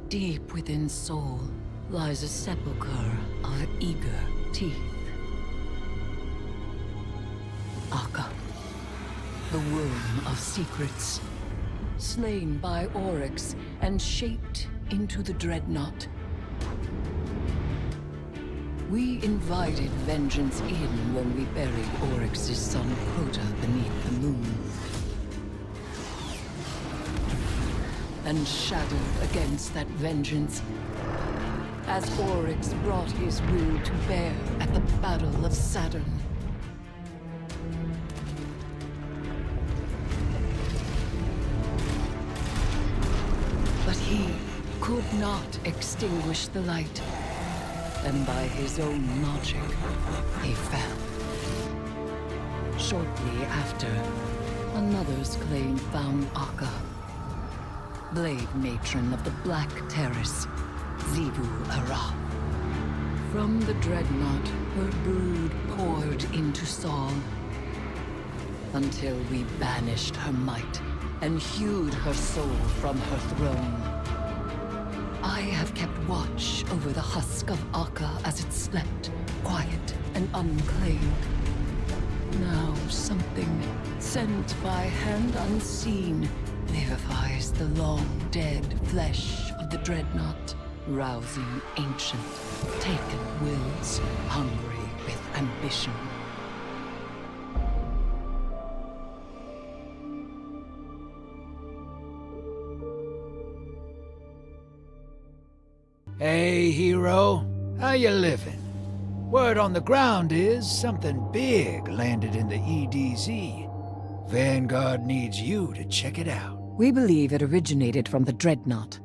Deep within Soul lies a sepulchre of eager teeth. Akka, the womb of secrets, slain by Oryx and shaped into the Dreadnought. We invited vengeance in when we buried Oryx's son Crota beneath the moon. And shadowed against that vengeance as Oryx brought his will to bear at the Battle of Saturn. But he could not extinguish the light, and by his own logic, he fell. Shortly after, another's claim found Akka, Blade Matron of the Black Terrace, Xivu Arath. From the Dreadnought, her brood poured into Saul, until we banished her might and hewed her soul from her throne. I have kept watch over the husk of Akka as it slept, quiet and unclaimed. Now something, sent by hand unseen, vivifies the long-dead flesh of the Dreadnought, rousing ancient, taken wills, hungry with ambition. Hey, hero. How you living? Word on the ground is something big landed in the EDZ. Vanguard needs you to check it out. We believe it originated from the Dreadnought,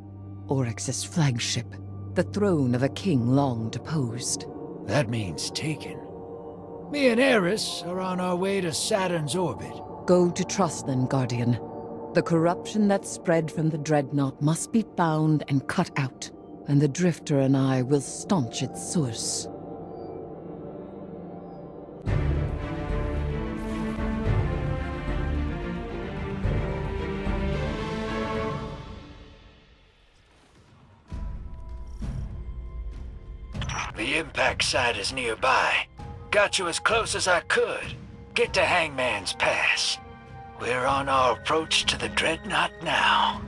Oryx's flagship, the throne of a king long deposed. That means taken. Me and Eris are on our way to Saturn's orbit. Go to Trustland, Guardian. The corruption that spread from the Dreadnought must be found and cut out, and the Drifter and I will staunch its source. The impact site is nearby. Got you as close as I could. Get to Hangman's Pass. We're on our approach to the Dreadnought now.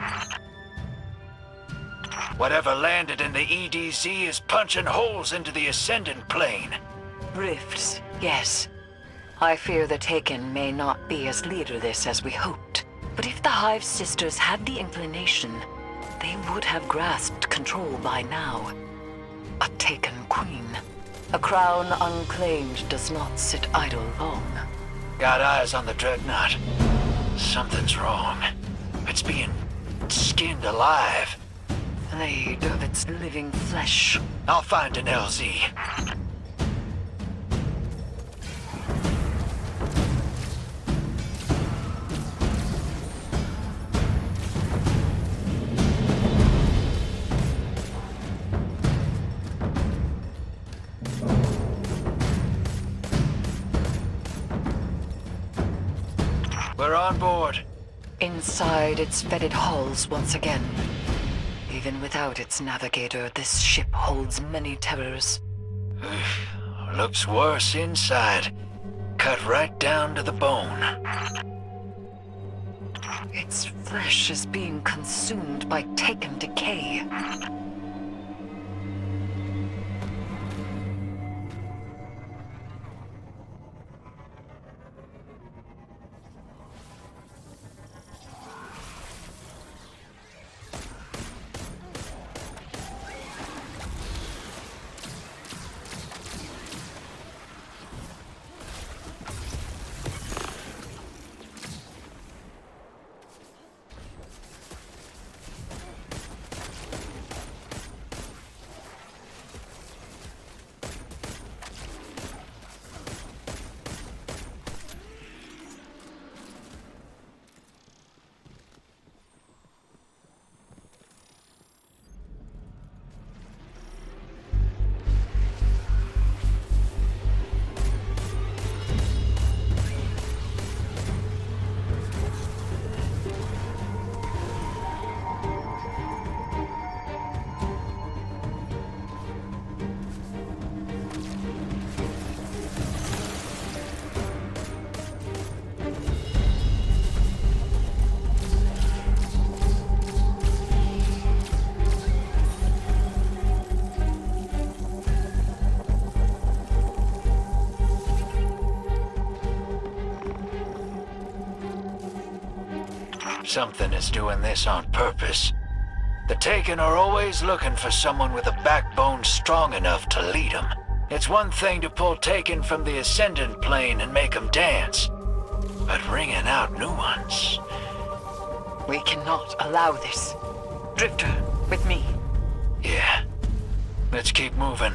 Whatever landed in the EDZ is punching holes into the Ascendant Plane. Rifts, yes. I fear the Taken may not be as leaderless as we hoped. But if the Hive Sisters had the inclination, they would have grasped control by now. A Taken queen. A crown unclaimed does not sit idle long. Got eyes on the Dreadnought. Something's wrong. It's being skinned alive. Laid of its living flesh. I'll find an LZ. We're on board. Inside its fetid halls once again. Even without its navigator, this ship holds many terrors. Looks worse inside. Cut right down to the bone. Its flesh is being consumed by Taken decay. Something is doing this on purpose. The Taken are always looking for someone with a backbone strong enough to lead them. It's one thing to pull Taken from the Ascendant plane and make them dance, but bringing out new ones... We cannot allow this. Drifter, with me. Yeah. Let's keep moving.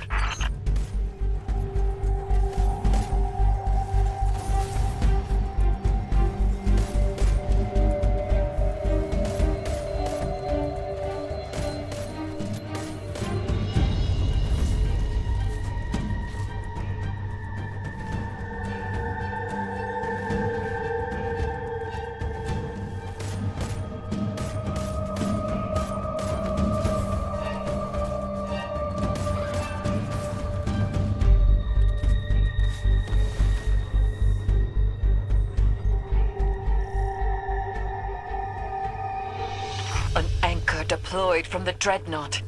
Deployed from the Dreadnought.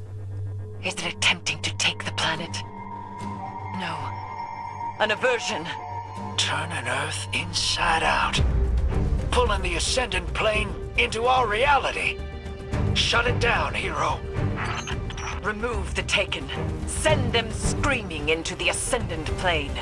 Is it attempting to take the planet? No. An aversion. Turning Earth inside out. Pulling the Ascendant plane into our reality. Shut it down, hero. Remove the Taken. Send them screaming into the Ascendant plane.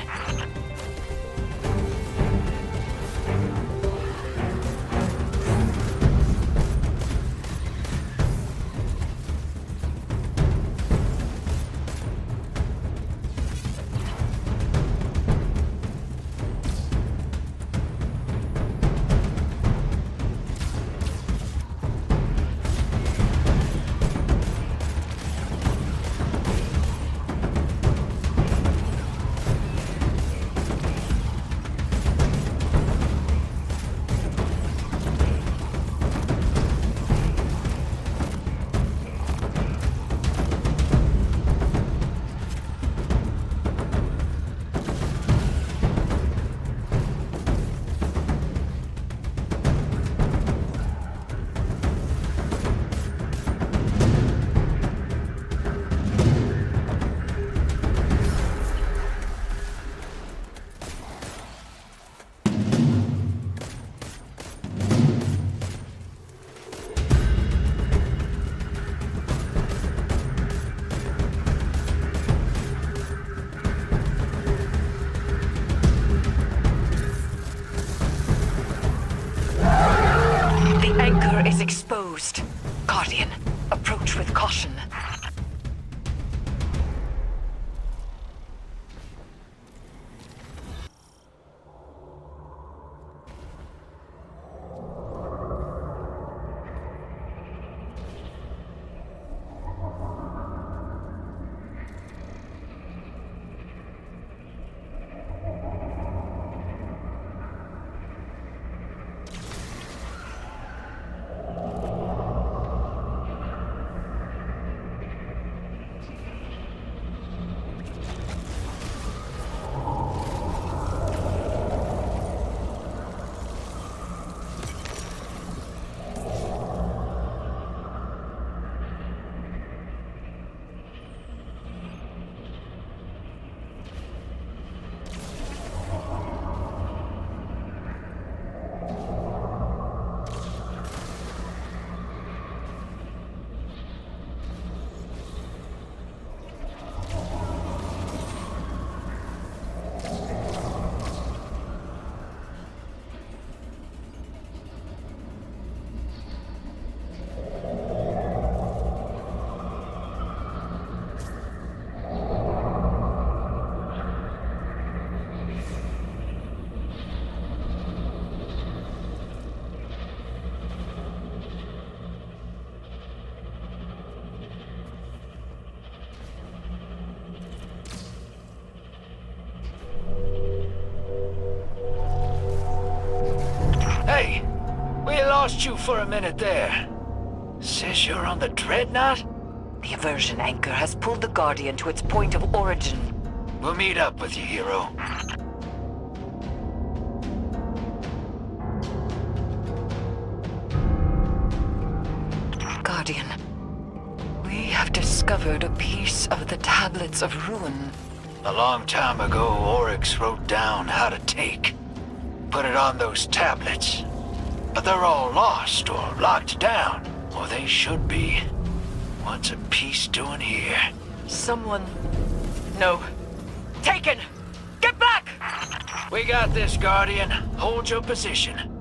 Is exposed. Guardian, approach with caution. Hey, we lost you for a minute there. Says you're on the Dreadnought? The aversion anchor has pulled the Guardian to its point of origin. We'll meet up with you, hero. Guardian, we have discovered a piece of the Tablets of Ruin. A long time ago, Oryx wrote down how to take. Put it on those tablets. but they're all lost or locked down. Or they should be. What's a piece doing here? Someone... No. Taken! Get back! We got this, Guardian. Hold your position.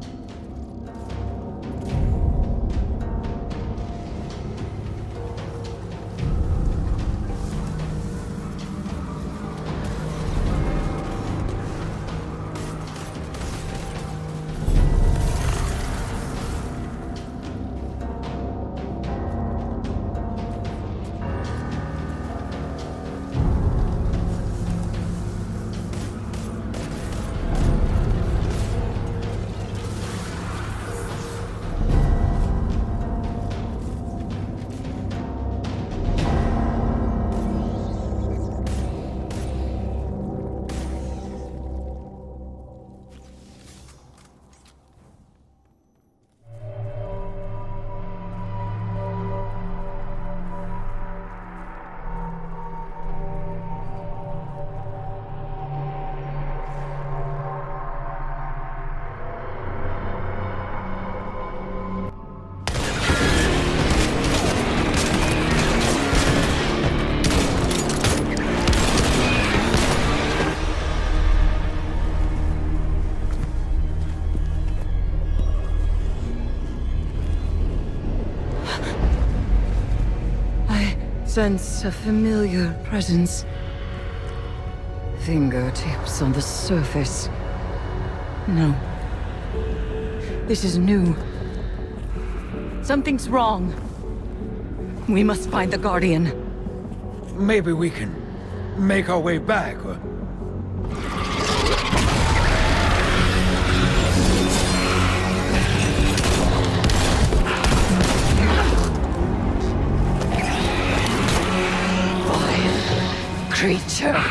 Sense a familiar presence. Fingertips on the surface. No. This is new. Something's wrong. We must find the Guardian. Maybe we can make our way back, or... Creature.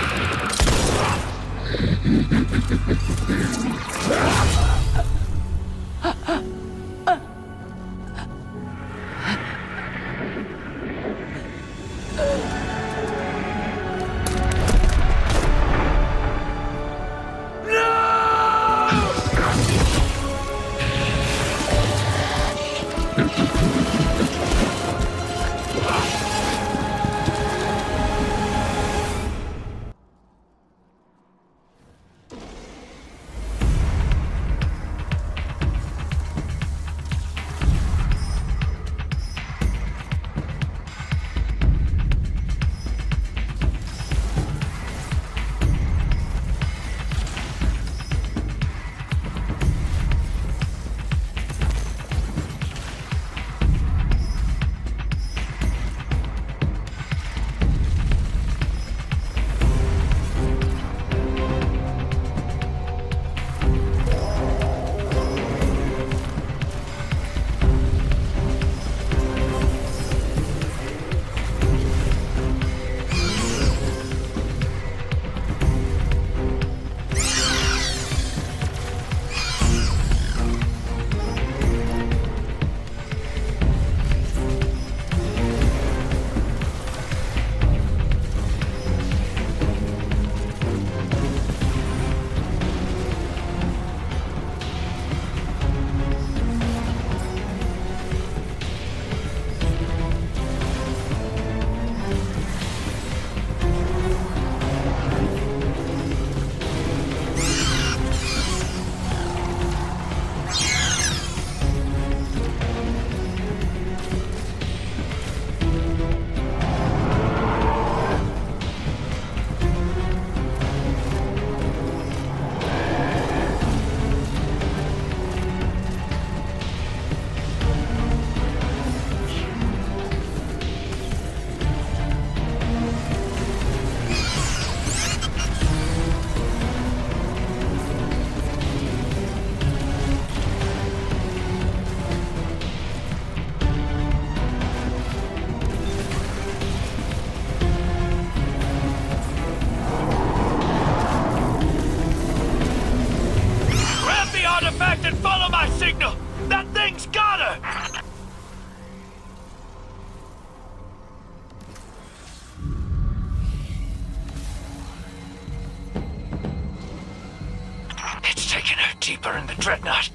Deeper in the dreadnought.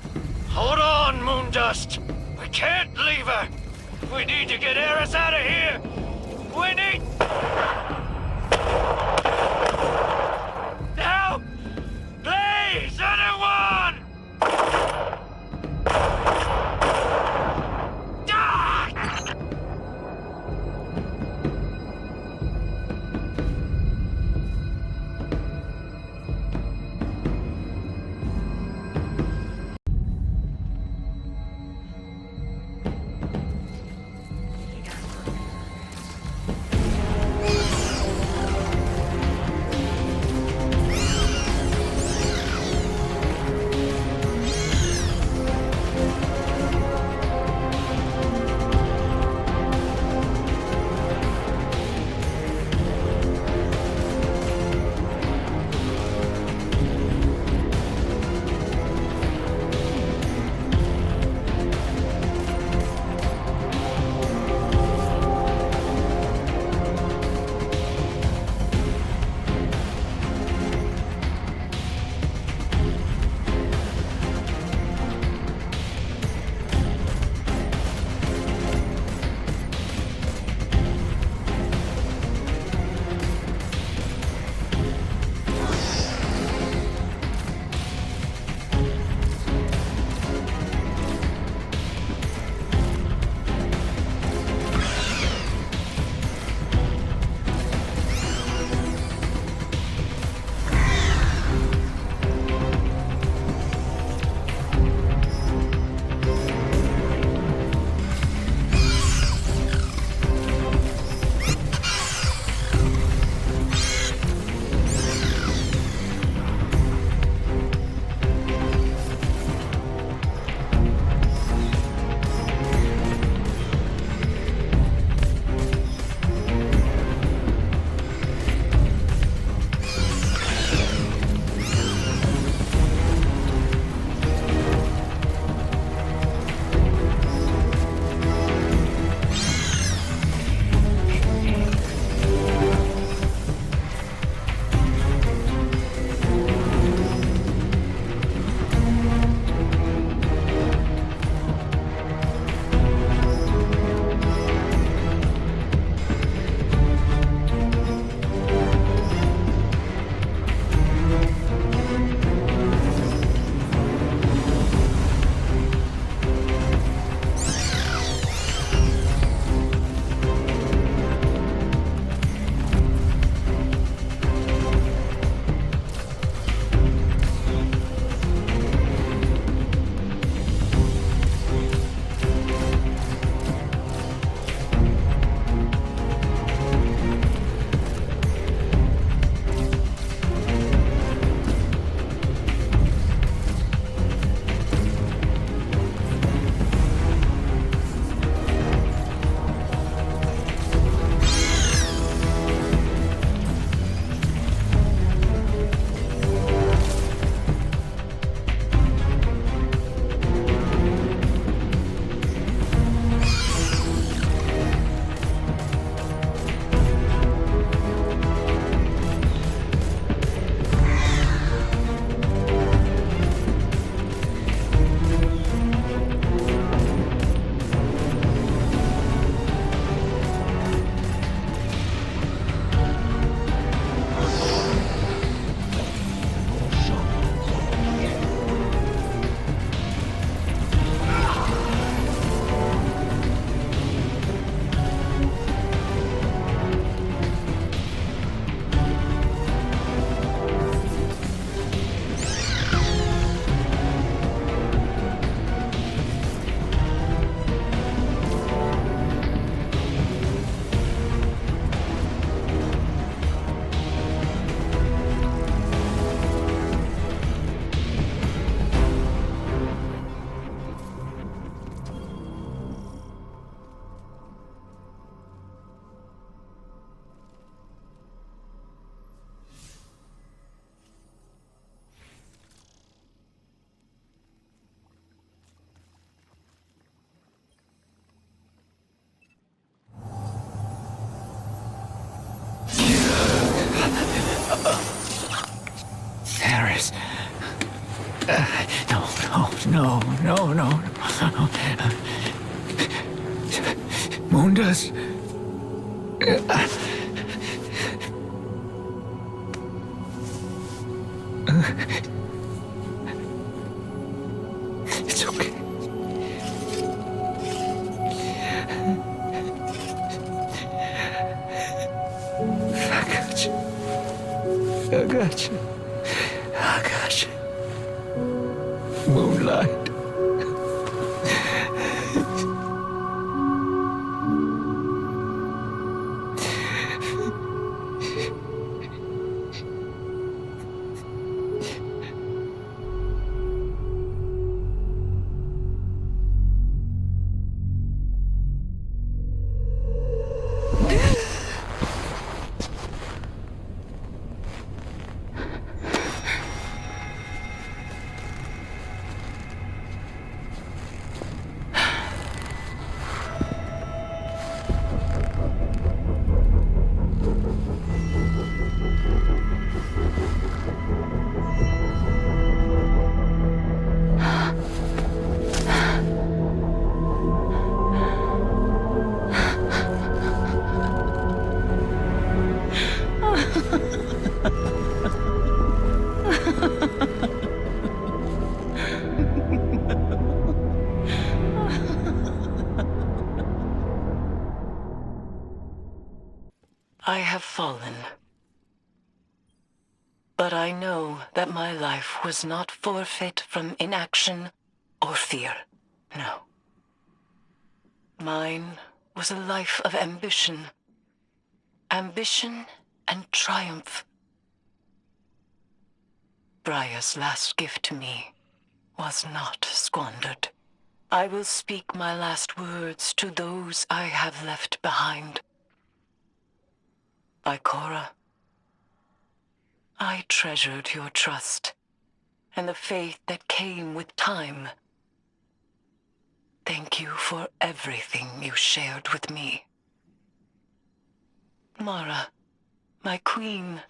Hold on, Moondust. We can't leave her. We need to get Eris out of here. We need... Help! Please, anyone! Ah! No, Mundus. It's okay. I got you. I got you. I got you. Moonlight. I have fallen. But I know that my life was not forfeit from inaction or fear. No. Mine was a life of ambition. Ambition and triumph. Briar's last gift to me was not squandered. I will speak my last words to those I have left behind. Ikora, I treasured your trust and the faith that came with time. Thank you for everything you shared with me. Mara, my queen,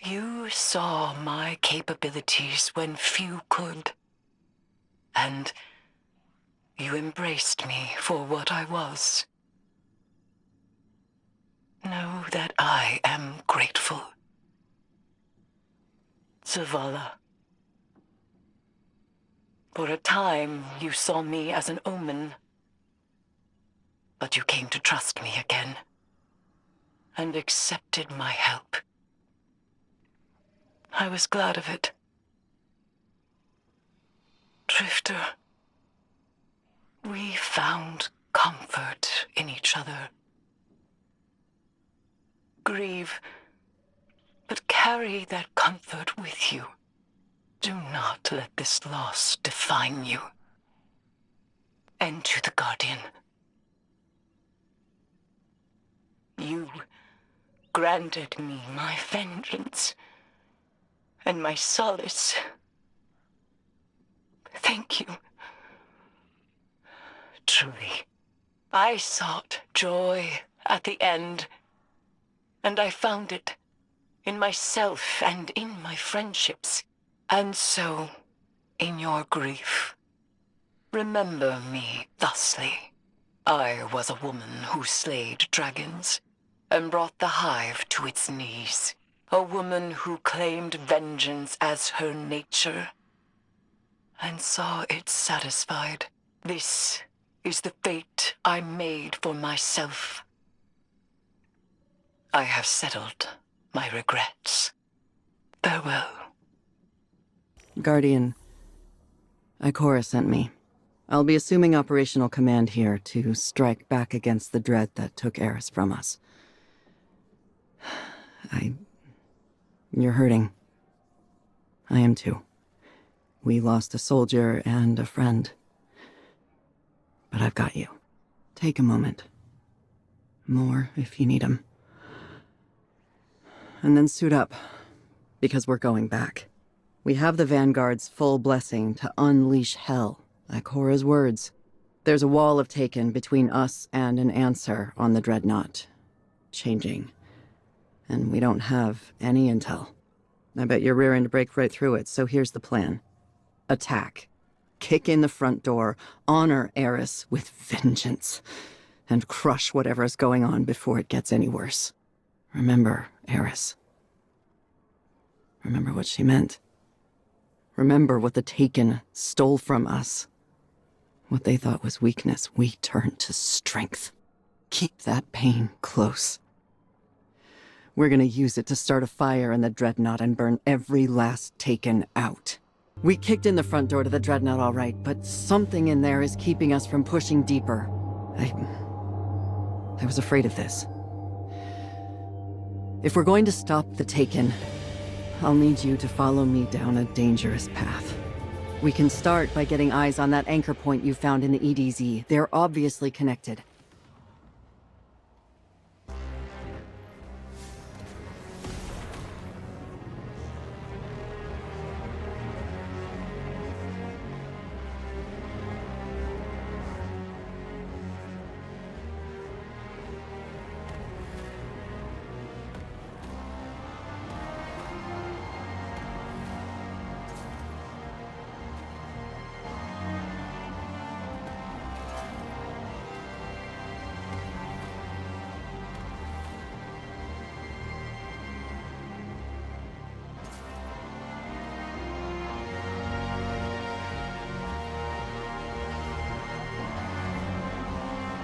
you saw my capabilities when few could, and you embraced me for what I was. Know that I am grateful. Zavala. For a time, you saw me as an omen. But you came to trust me again, and accepted my help. I was glad of it. Drifter, we found comfort in each other. Grieve, but carry that comfort with you. Do not let this loss define you. And to the Guardian. You granted me my vengeance and my solace. Thank you. Truly, I sought joy at the end, and I found it in myself and in my friendships. And so, in your grief, remember me thusly. I was a woman who slayed dragons and brought the hive to its knees. A woman who claimed vengeance as her nature and saw it satisfied. This is the fate I made for myself. I have settled my regrets. Farewell. Guardian, Ikora sent me. I'll be assuming operational command here to strike back against the dread that took Eris from us. You're hurting. I am too. We lost a soldier and a friend. But I've got you. Take a moment. More if you need 'em. And then suit up, because we're going back. We have the Vanguard's full blessing to unleash hell, Ikora's words. There's a wall of Taken between us and an answer on the Dreadnought. Changing. And we don't have any intel. I bet you're rearing to break right through it, so here's the plan. Attack. kick in the front door, honor Eris with vengeance, and crush whatever is going on before it gets any worse. Remember, Eris. Remember what she meant. Remember what the Taken stole from us. What they thought was weakness, we turned to strength. Keep that pain close. We're gonna use it to start a fire in the Dreadnought and burn every last Taken out. We kicked in the front door to the Dreadnought all right, but something in there is keeping us from pushing deeper. I was afraid of this. If we're going to stop the Taken, I'll need you to follow me down a dangerous path. We can start by getting eyes on that anchor point you found in the EDZ. They're obviously connected.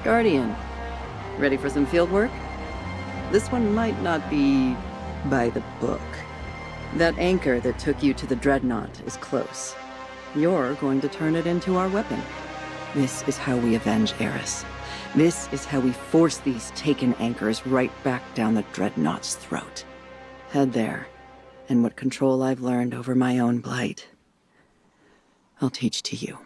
Guardian, ready for some field work? This one might not be by the book. That anchor that took you to the Dreadnought is close. You're going to turn it into our weapon. This is how we avenge Eris. This is how we force these Taken anchors right back down the Dreadnought's throat. Head there, and what control I've learned over my own blight, I'll teach to you.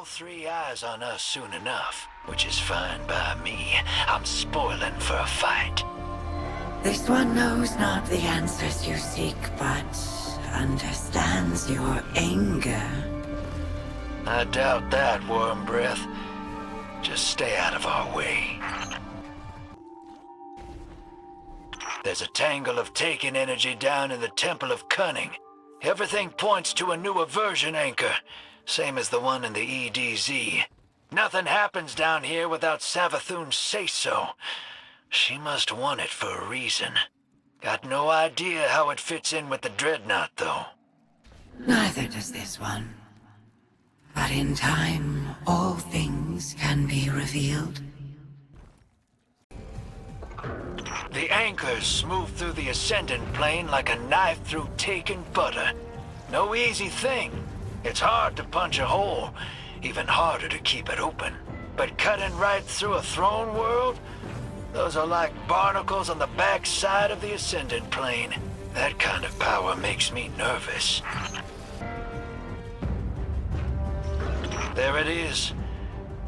all three eyes on us soon enough, which is fine by me. I'm spoiling for a fight. This one knows not the answers you seek, but understands your anger. I doubt that, Worm Breath. Just stay out of our way. There's a tangle of taken energy down in the Temple of Cunning. Everything points to a new aversion anchor, same as the one in the EDZ. Nothing happens down here without Savathun's say-so. She must want it for a reason. Got no idea how it fits in with the Dreadnought, though. Neither does this one. But in time, all things can be revealed. The anchors move through the Ascendant plane like a knife through taken butter. No easy thing. It's hard to punch a hole, even harder to keep it open. But cutting right through a throne world? Those are like barnacles on the backside of the Ascendant plane. That kind of power makes me nervous. There it is.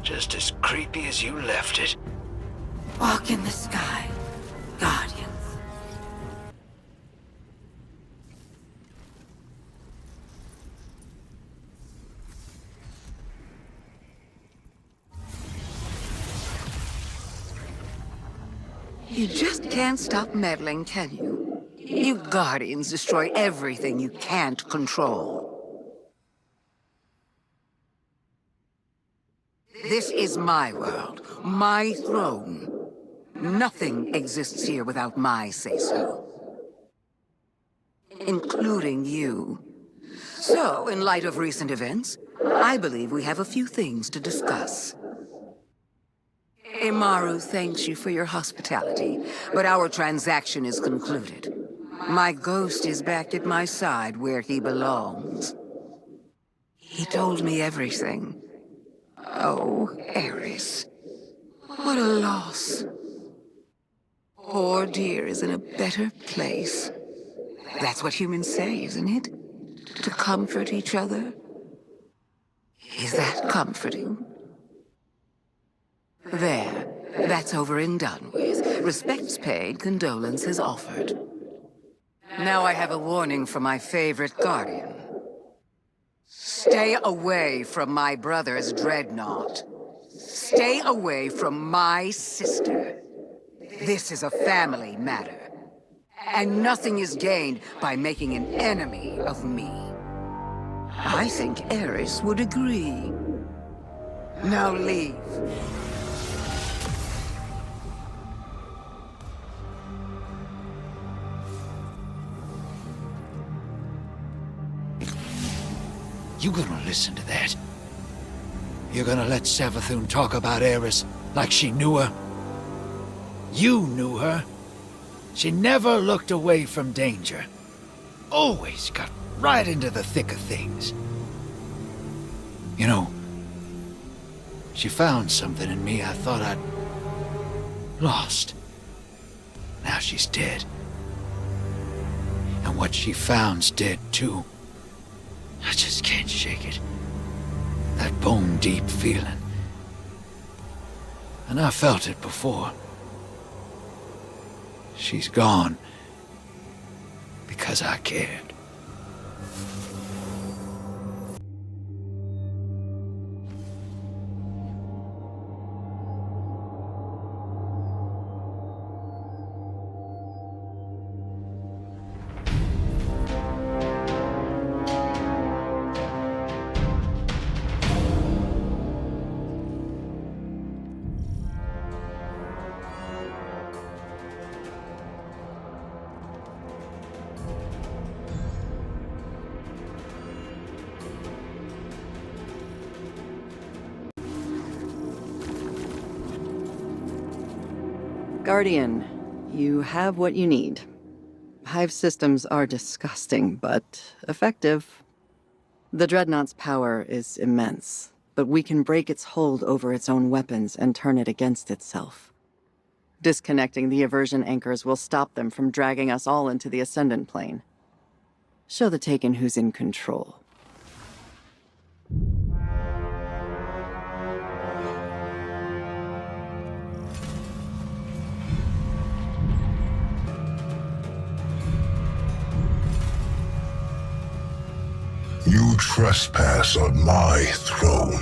Just as creepy as you left it. Walk in the sky, Guardians. You just can't stop meddling, can you? You Guardians destroy everything you can't control. This is my world, my throne. Nothing exists here without my say-so. Including you. So, in light of recent events, I believe we have a few things to discuss. Imaru thanks you for your hospitality, but our transaction is concluded. My ghost is back at my side where he belongs. He told me everything. Oh, Eris. What a loss. Poor dear is in a better place. That's what humans say, isn't it? To comfort each other. Is that comforting? There. That's over and done with. Respects paid, condolences offered. Now I have a warning for my favorite Guardian. Stay away from my brother's dreadnought. Stay away from my sister. This is a family matter. And nothing is gained by making an enemy of me. I think Eris would agree. Now leave. You gonna listen to that? You're gonna let Savathun talk about Eris like she knew her? You knew her. She never looked away from danger. Always got right into the thick of things. You know, she found something in me I thought I'd lost. Now she's dead. And what she found's dead too. I just can't shake it. That bone-deep feeling. And I felt it before. She's gone because I cared. Guardian, you have what you need. Hive systems are disgusting, but effective. The Dreadnought's power is immense, but we can break its hold over its own weapons and turn it against itself. Disconnecting the aversion anchors will stop them from dragging us all into the Ascendant plane. Show the Taken who's in control. trespass on my throne.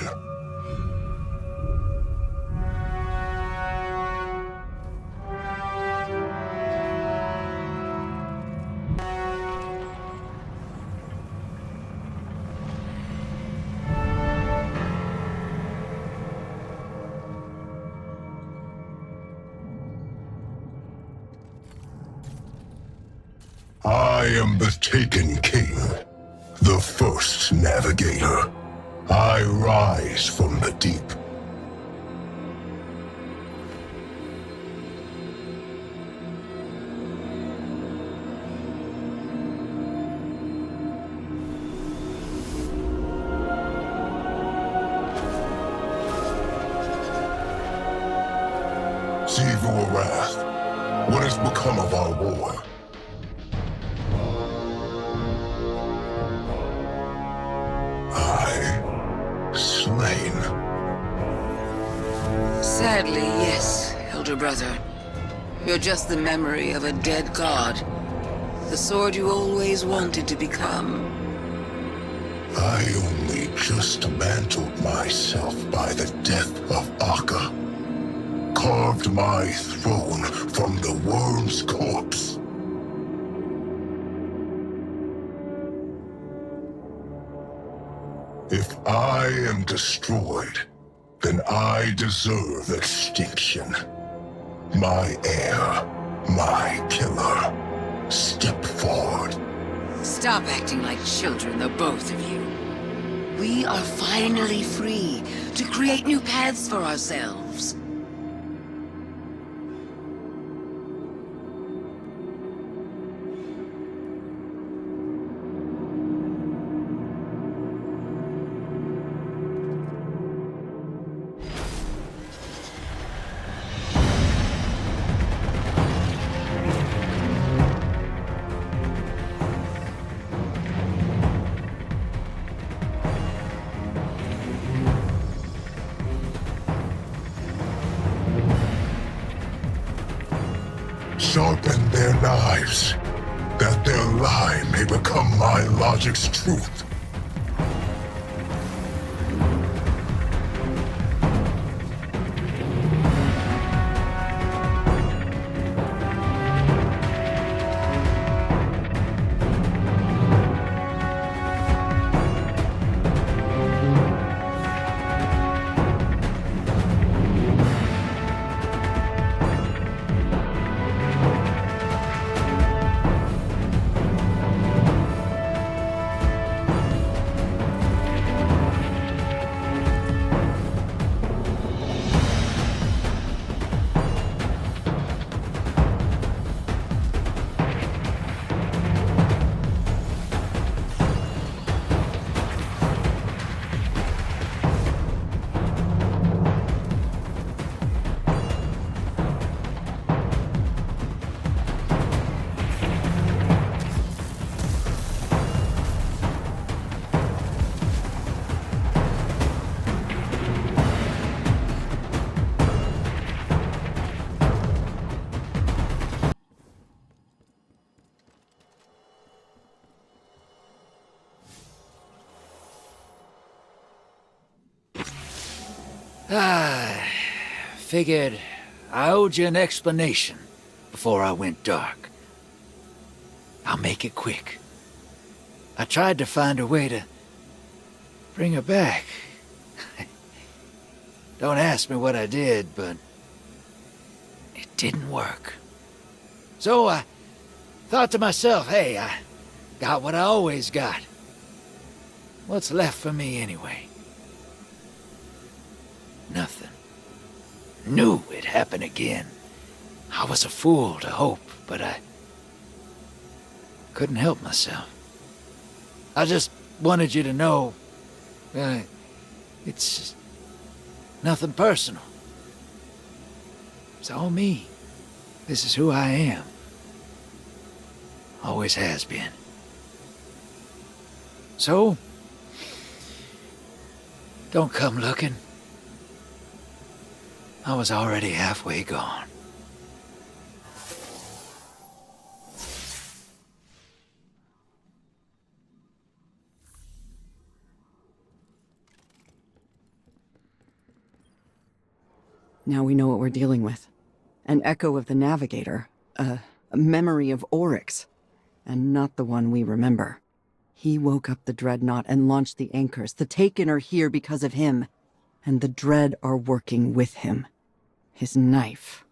I am the Taken King, the first navigator. I rise from the deep. Sivu Wrath, what has become of our war? Slain. Sadly, yes, Elder Brother. You're just the memory of a dead god. The sword you always wanted to become. I only just mantled myself by the death of Akka. Carved my throne from the worm's corpse. If I am destroyed, then I deserve extinction. My heir, my killer. Step forward. Stop acting like children, the both of you. We are finally free to create new paths for ourselves. Sharpen their knives, that their lie may become my logic's truth. Figured I owed you an explanation before I went dark. I'll make it quick. I tried to find a way to bring her back. Don't ask me what I did, but it didn't work. So I thought to myself, hey, I got what I always got. What's left for me anyway? Nothing. Knew it'd happen again. I was a fool to hope, but I couldn't help myself. I just wanted you to know, it's nothing personal. It's all me. This is who I am. Always has been. So, don't come looking. I was already halfway gone. Now we know what we're dealing with. An echo of the Navigator. A memory of Oryx. And not the one we remember. He woke up the Dreadnought and launched the anchors. The Taken are here because of him. And the Dread are working with him. His knife.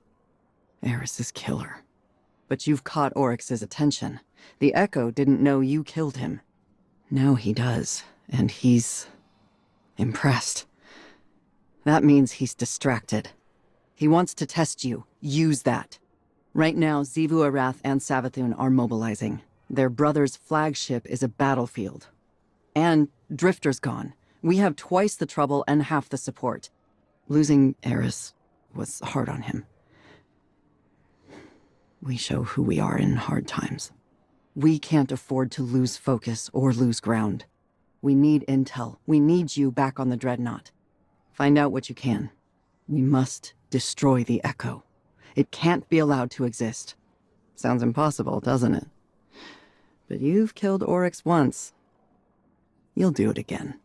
Eris's killer. But you've caught Oryx's attention. The Echo didn't know you killed him. Now he does, and he's impressed. That means he's distracted. He wants to test you. Use that. Right now, Xivu Arath and Savathun are mobilizing. Their brother's flagship is a battlefield. And Drifter's gone. We have twice the trouble and half the support. Losing Eris was hard on him. We show who we are in hard times. We can't afford to lose focus or lose ground. We need intel. We need you back on the Dreadnought. Find out what you can. We must destroy the Echo. It can't be allowed to exist. Sounds impossible, doesn't it? But you've killed Oryx once. You'll do it again.